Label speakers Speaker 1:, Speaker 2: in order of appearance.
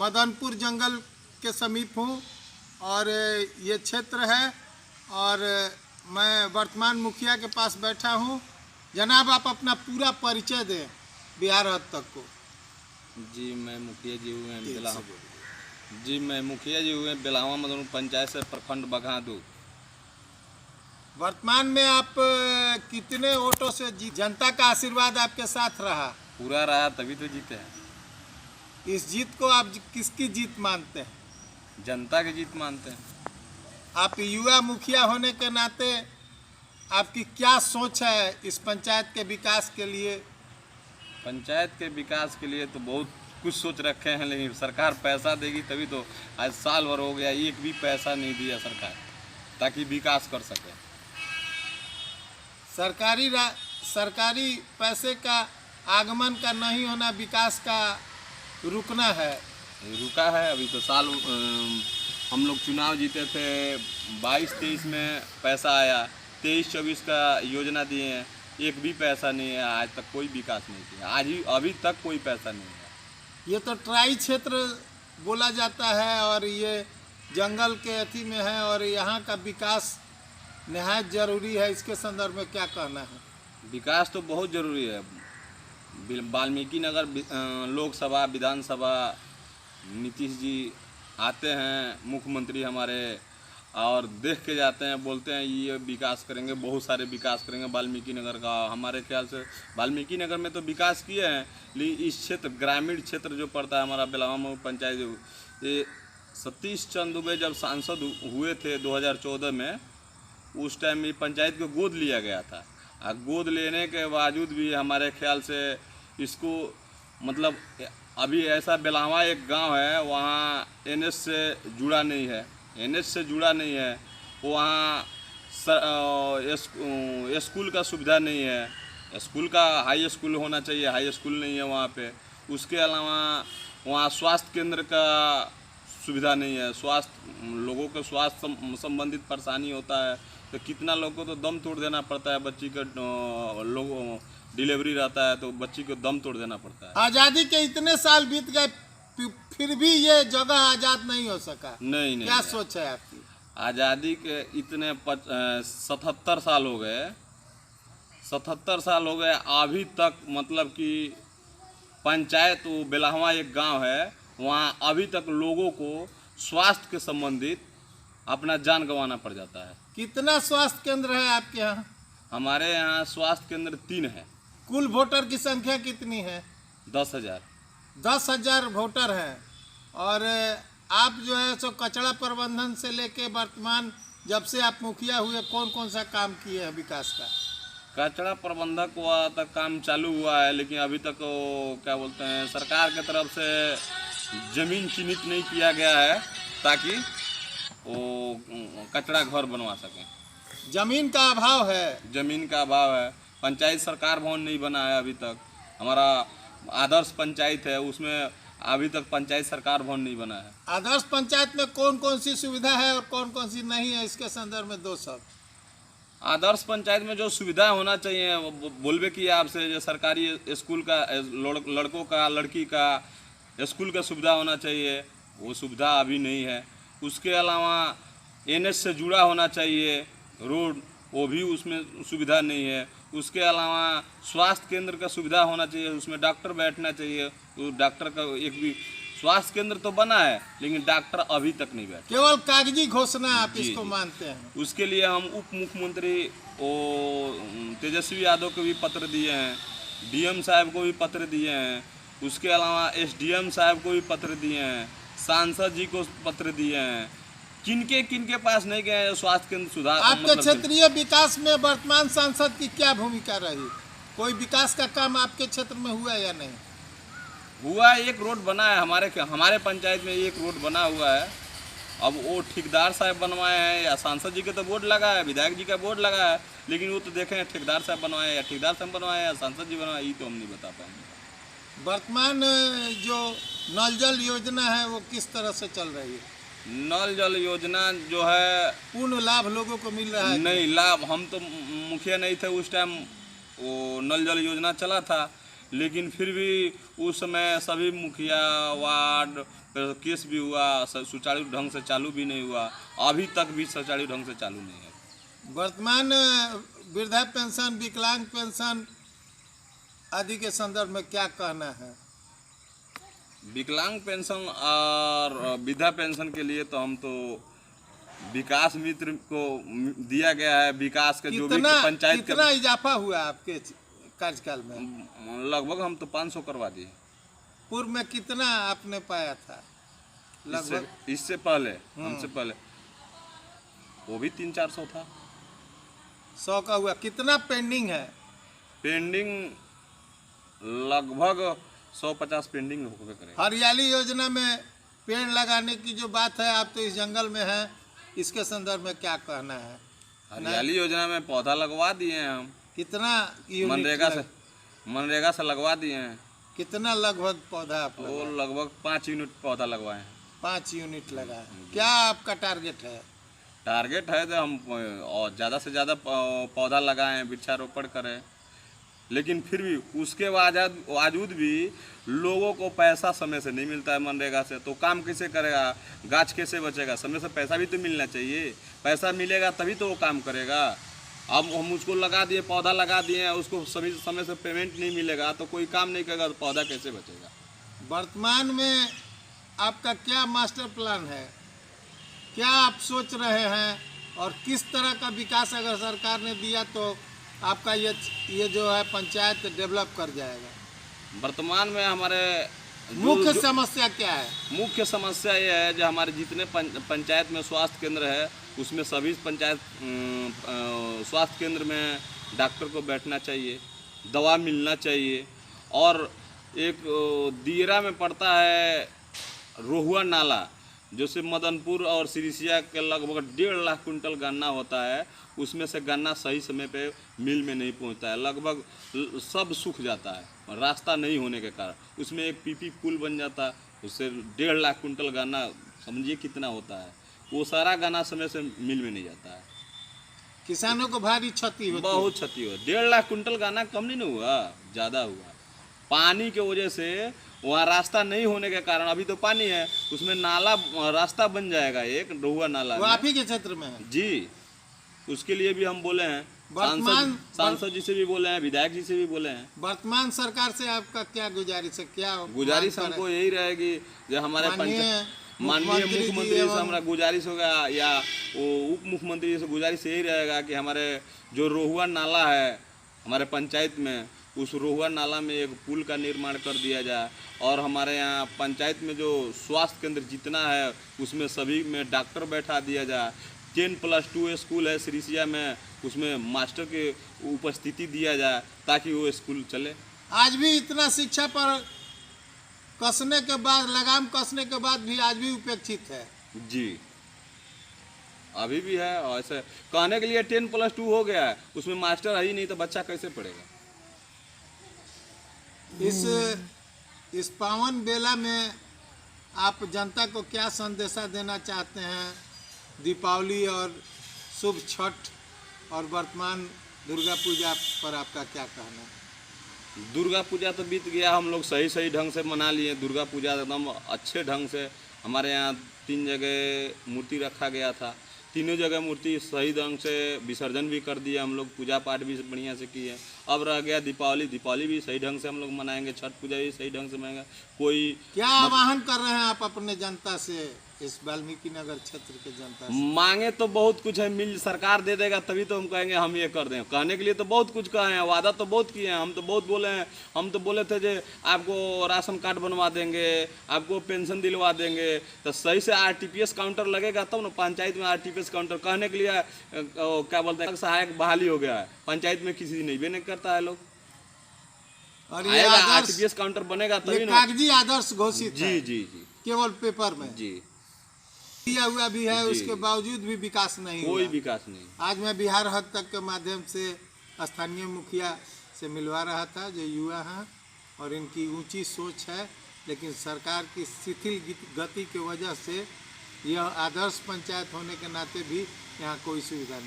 Speaker 1: मदनपुर जंगल के समीप हूँ और ये क्षेत्र है और मैं वर्तमान मुखिया के पास बैठा हूँ। जनाब, आप अपना पूरा परिचय दें बिहार हद तक को।
Speaker 2: जी मैं मुखिया जी हुए हैं बेलावा मदनपुर पंचायत से प्रखंड बघादू।
Speaker 1: वर्तमान में आप कितने वोटों से जीत? जनता का आशीर्वाद आपके साथ रहा?
Speaker 2: पूरा रहा तभी तो जीते हैं।
Speaker 1: इस जीत को आप किसकी जीत मानते हैं?
Speaker 2: जनता की जीत मानते हैं।
Speaker 1: आप युवा मुखिया होने के नाते आपकी क्या सोच है इस पंचायत के विकास के लिए?
Speaker 2: पंचायत के विकास के लिए तो बहुत कुछ सोच रखे हैं, लेकिन सरकार पैसा देगी तभी तो। आज साल भर हो गया, एक भी पैसा नहीं दिया सरकार ताकि विकास कर सके।
Speaker 1: सरकारी पैसे का आगमन का नहीं होना विकास का रुकना है।
Speaker 2: रुका है अभी तो। साल हम लोग चुनाव जीते थे 22-23 में पैसा आया, 23-24 का योजना दिए हैं, एक भी पैसा नहीं है। आज तक कोई विकास नहीं किया, अभी तक कोई पैसा नहीं है।
Speaker 1: ये तो ट्राई क्षेत्र बोला जाता है और ये जंगल के अथी में है और यहाँ का विकास निहायत जरूरी है। इसके संदर्भ में क्या कहना है?
Speaker 2: विकास तो बहुत ज़रूरी है। वाल्मीकि नगर लोकसभा विधानसभा नीतीश जी आते हैं, मुख्यमंत्री हमारे, और देख के जाते हैं, बोलते हैं ये विकास करेंगे, बहुत सारे विकास करेंगे वाल्मीकि नगर का। हमारे ख्याल से वाल्मीकि नगर में तो विकास किए हैं, लेकिन इस क्षेत्र ग्रामीण क्षेत्र जो पड़ता है हमारा बेलावा पंचायत, ये सतीश चंद्र दुबे जब सांसद हुए थे 2014 में, उस टाइम में पंचायत को गोद लिया गया था। गोद लेने के बावजूद भी हमारे ख्याल से इसको मतलब अभी ऐसा बेलावा एक गांव है, वहाँ एनएच से जुड़ा नहीं है। एनएच से जुड़ा नहीं है, वहाँ स्कूल का सुविधा नहीं है। स्कूल का हाई स्कूल होना चाहिए, हाई स्कूल नहीं है वहाँ पे। उसके अलावा वहाँ स्वास्थ्य केंद्र का सुविधा नहीं है। लोगों को स्वास्थ्य संबंधित परेशानी होता है तो कितना लोगों को तो दम तोड़ देना पड़ता है। बच्ची का डिलीवरी रहता है तो बच्ची को दम तोड़ देना पड़ता है।
Speaker 1: आज़ादी के इतने साल बीत गए फिर भी ये जगह आज़ाद नहीं हो सका।
Speaker 2: नहीं
Speaker 1: क्या सोच है आपकी?
Speaker 2: आज़ादी के इतने 77 साल हो गए, 77 साल हो गए, अभी तक मतलब कि पंचायत वो बेलावा एक गांव है, वहाँ अभी तक लोगों को स्वास्थ्य के संबंधित अपना जान गंवाना पड़ जाता है।
Speaker 1: कितना स्वास्थ्य केंद्र है आपके यहाँ?
Speaker 2: हमारे यहाँ स्वास्थ्य केंद्र 3 है।
Speaker 1: कुल वोटर की संख्या कितनी है?
Speaker 2: 10,000।
Speaker 1: 10,000 वोटर हैं। और आप जो है सो कचरा प्रबंधन से लेके वर्तमान जब से आप मुखिया हुए कौन कौन सा काम किए हैं विकास का?
Speaker 2: कचरा प्रबंधक तक काम चालू हुआ है, लेकिन अभी तक क्या बोलते हैं, सरकार की तरफ से ज़मीन चिन्हित नहीं किया गया है ताकि वो कचरा घर बनवा सकें।
Speaker 1: जमीन का अभाव है।
Speaker 2: जमीन का अभाव है। पंचायत सरकार भवन नहीं बना है अभी तक। हमारा आदर्श पंचायत है, उसमें अभी तक पंचायत सरकार भवन नहीं बना है।
Speaker 1: आदर्श पंचायत में कौन कौन सी सुविधा है और कौन कौन सी नहीं है, इसके संदर्भ में 2 शब्द।
Speaker 2: आदर्श पंचायत में जो सुविधा होना चाहिए बोलबे किया आपसे, जो सरकारी स्कूल का लड़कों का लड़की का स्कूल का सुविधा होना चाहिए, वो सुविधा अभी नहीं है। उसके अलावा एनएच से जुड़ा होना चाहिए रोड, वो भी उसमें सुविधा नहीं है। उसके अलावा स्वास्थ्य केंद्र का सुविधा होना चाहिए, उसमें डॉक्टर बैठना चाहिए। तो डॉक्टर का एक भी स्वास्थ्य केंद्र तो बना है, लेकिन डॉक्टर अभी तक नहीं बैठे।
Speaker 1: केवल कागजी घोषणा आप इसको मानते हैं?
Speaker 2: उसके लिए हम उप मुख्यमंत्री तेजस्वी यादव को भी पत्र दिए हैं, डीएम साहब को भी पत्र दिए हैं, उसके अलावा एसडीएम साहब को भी पत्र दिए हैं, सांसद जी को पत्र दिए हैं। किनके पास नहीं गए स्वास्थ्य केंद्र सुधार?
Speaker 1: आपके क्षेत्रीय विकास में वर्तमान सांसद की क्या भूमिका रही? कोई विकास का काम आपके क्षेत्र में हुआ या नहीं
Speaker 2: हुआ? एक रोड बना है हमारे पंचायत में, एक रोड बना हुआ है। अब वो ठेकेदार साहब बनवाए हैं या सांसद जी के तो बोर्ड लगा है, विधायक जी का बोर्ड लगा है, लेकिन वो तो देखें ठेकेदार साहब बनवाए या ठेकेदार साहब बनवाए या सांसद जी बनवाए, ये तो हम नहीं बता पाएंगे।
Speaker 1: वर्तमान जो नल जल योजना है वो किस तरह से चल रही है?
Speaker 2: नल जल योजना जो है
Speaker 1: पूर्ण लाभ लोगों को मिल रहा है?
Speaker 2: नहीं, लाभ हम तो मुखिया नहीं थे उस टाइम, वो नल जल योजना चला था, लेकिन फिर भी उस समय सभी मुखिया वार्ड पर केस भी हुआ, सुचारू ढंग से चालू भी नहीं हुआ, अभी तक भी सुचारू ढंग से चालू नहीं है।
Speaker 1: वर्तमान वृद्धा पेंशन, विकलांग पेंशन आदि के संदर्भ में क्या कहना है?
Speaker 2: विकलांग पेंशन और वृद्धा पेंशन के लिए तो हम तो विकास मित्र को दिया गया है। विकास के जो भी पंचायत
Speaker 1: कितना इजाफा हुआ आपके कार्यकाल में?
Speaker 2: लगभग हम तो 500 करवा दिए।
Speaker 1: पूर्व में कितना आपने पाया था लगभग?
Speaker 2: इससे पहले, हमसे पहले वो भी 300-400 था।
Speaker 1: 100 का हुआ। कितना पेंडिंग है?
Speaker 2: पेंडिंग लगभग 150 पेंडिंग होकर करेगा।
Speaker 1: हरियाली योजना में पेड़ लगाने की जो बात है, आप तो इस जंगल में हैं, इसके संदर्भ में क्या कहना है?
Speaker 2: हरियाली योजना में पौधा लगवा दिए हैं हम।
Speaker 1: कितना
Speaker 2: मनरेगा से लगवा दिए हैं।
Speaker 1: कितना लगभग पौधा आप
Speaker 2: वो लगभग 5 यूनिट पौधा लगवाए हैं।
Speaker 1: 5 यूनिट लगा है। क्या आपका टारगेट है?
Speaker 2: टारगेट है तो हम और ज़्यादा से ज़्यादा पौधा लगाएं, वृक्षारोपण करें, लेकिन फिर भी उसके बावजूद भी लोगों को पैसा समय से नहीं मिलता है मनरेगा से, तो काम कैसे करेगा, गाछ कैसे बचेगा? समय से पैसा भी तो मिलना चाहिए। पैसा मिलेगा तभी तो वो काम करेगा। अब हम उसको लगा दिए, पौधा लगा दिए हैं, उसको सभी समय से पेमेंट नहीं मिलेगा तो कोई काम नहीं करेगा, तो पौधा कैसे बचेगा?
Speaker 1: वर्तमान में आपका क्या मास्टर प्लान है? क्या आप सोच रहे हैं और किस तरह का विकास अगर सरकार ने दिया तो आपका ये जो है पंचायत डेवलप कर जाएगा?
Speaker 2: वर्तमान में हमारे
Speaker 1: मुख्य समस्या क्या है?
Speaker 2: मुख्य समस्या ये है जो हमारे जितने पंचायत में स्वास्थ्य केंद्र है, उसमें सभी पंचायत स्वास्थ्य केंद्र में डॉक्टर को बैठना चाहिए, दवा मिलना चाहिए। और एक दियरा में पड़ता है रोहुआ नाला, जो से मदनपुर और सिरिसिया के लगभग 1.5 लाख कुंटल गन्ना होता है, उसमें से गन्ना सही समय पे मिल में नहीं पहुंचता है, लगभग सब सूख जाता है रास्ता नहीं होने के कारण। उसमें एक पीपी पुल बन जाता, उससे 1.5 लाख कुंटल गन्ना, समझिए कितना होता है, वो सारा गन्ना समय से मिल में नहीं जाता है।
Speaker 1: किसानों को भारी क्षति होती है।
Speaker 2: बहुत क्षति हुआ। 1.5 लाख कुंटल गन्ना कम नहीं हुआ, ज़्यादा हुआ। पानी के वजह से वहाँ रास्ता नहीं होने के कारण, अभी तो पानी है, उसमें नाला रास्ता बन जाएगा, एक रोहुआ नाला।
Speaker 1: वो आप ही के क्षेत्र में है?
Speaker 2: जी, उसके लिए भी हम बोले हैं, सांसद जी से भी बोले हैं, विधायक जी से भी बोले हैं।
Speaker 1: वर्तमान सरकार से आपका क्या गुजारिश है? क्या
Speaker 2: गुजारिश हमको यही रहेगी, जो हमारे माननीय मुख्यमंत्री से हमारा गुजारिश होगा, या वो उप मुख्यमंत्री से गुजारिश यही रहेगा कि हमारे जो रोहुआ नाला है हमारे पंचायत में, उस रोहुआ नाला में एक पुल का निर्माण कर दिया जाए। और हमारे यहाँ पंचायत में जो स्वास्थ्य केंद्र जितना है, उसमें सभी में डॉक्टर बैठा दिया जाए। 10+2 स्कूल है सिरिसिया में, उसमें मास्टर की उपस्थिति दिया जाए ताकि वो स्कूल चले।
Speaker 1: आज भी इतना शिक्षा पर कसने के बाद, लगाम कसने के बाद भी आज भी उपेक्षित है। जी,
Speaker 2: अभी भी है। और ऐसे कहने के लिए 10+2 हो गया है, उसमें मास्टर है ही नहीं, तो बच्चा कैसे पढ़ेगा?
Speaker 1: इस पावन बेला में आप जनता को क्या संदेशा देना चाहते हैं? दीपावली और शुभ छठ और वर्तमान दुर्गा पूजा पर आपका क्या कहना है?
Speaker 2: दुर्गा पूजा तो बीत गया, हम लोग सही ढंग से मना लिए। दुर्गा पूजा एकदम अच्छे ढंग से, हमारे यहाँ 3 जगह मूर्ति रखा गया था, तीनों जगह मूर्ति सही ढंग से विसर्जन भी कर दिया हम लोग, पूजा पाठ भी बढ़िया से किए। अब रह गया दीपावली, दीपावली भी सही ढंग से हम लोग मनाएंगे, छठ पूजा भी सही ढंग से मनाएंगे। कोई
Speaker 1: क्या आह्वान कर रहे हैं आप अपने जनता से, इस वाल्मीकि नगर क्षेत्र के जनता से?
Speaker 2: मांगे तो बहुत कुछ है, मिल सरकार दे देगा तभी तो हम कहेंगे हम ये कर दें। कहने के लिए तो बहुत कुछ कहे हैं, वादा तो बहुत किए हैं, हम तो बहुत बोले हैं। हम तो बोले थे जो आपको राशन कार्ड बनवा देंगे, आपको पेंशन दिलवा देंगे, तो सही से RTPS काउंटर लगेगा तब ना। पंचायत में RTPS काउंटर कहने के लिए क्या बोलते हैं, सहायक बहाली हो गया है, पंचायत में किसी नहीं भी नहीं करता है लोग।
Speaker 1: और ये
Speaker 2: RTPS काउंटर बनेगा तभी ना।
Speaker 1: कागजी आदर्श घोषित
Speaker 2: जी जी जी,
Speaker 1: केवल पेपर में
Speaker 2: जी
Speaker 1: किया हुआ भी है, उसके बावजूद भी विकास नहीं हुआ।
Speaker 2: कोई विकास नहीं।
Speaker 1: आज मैं बिहार हद तक के माध्यम से स्थानीय मुखिया से मिलवा रहा था, जो युवा हैं और इनकी ऊंची सोच है, लेकिन सरकार की शिथिल गति की वजह से यह आदर्श पंचायत होने के नाते भी यहाँ कोई सुविधा नहीं।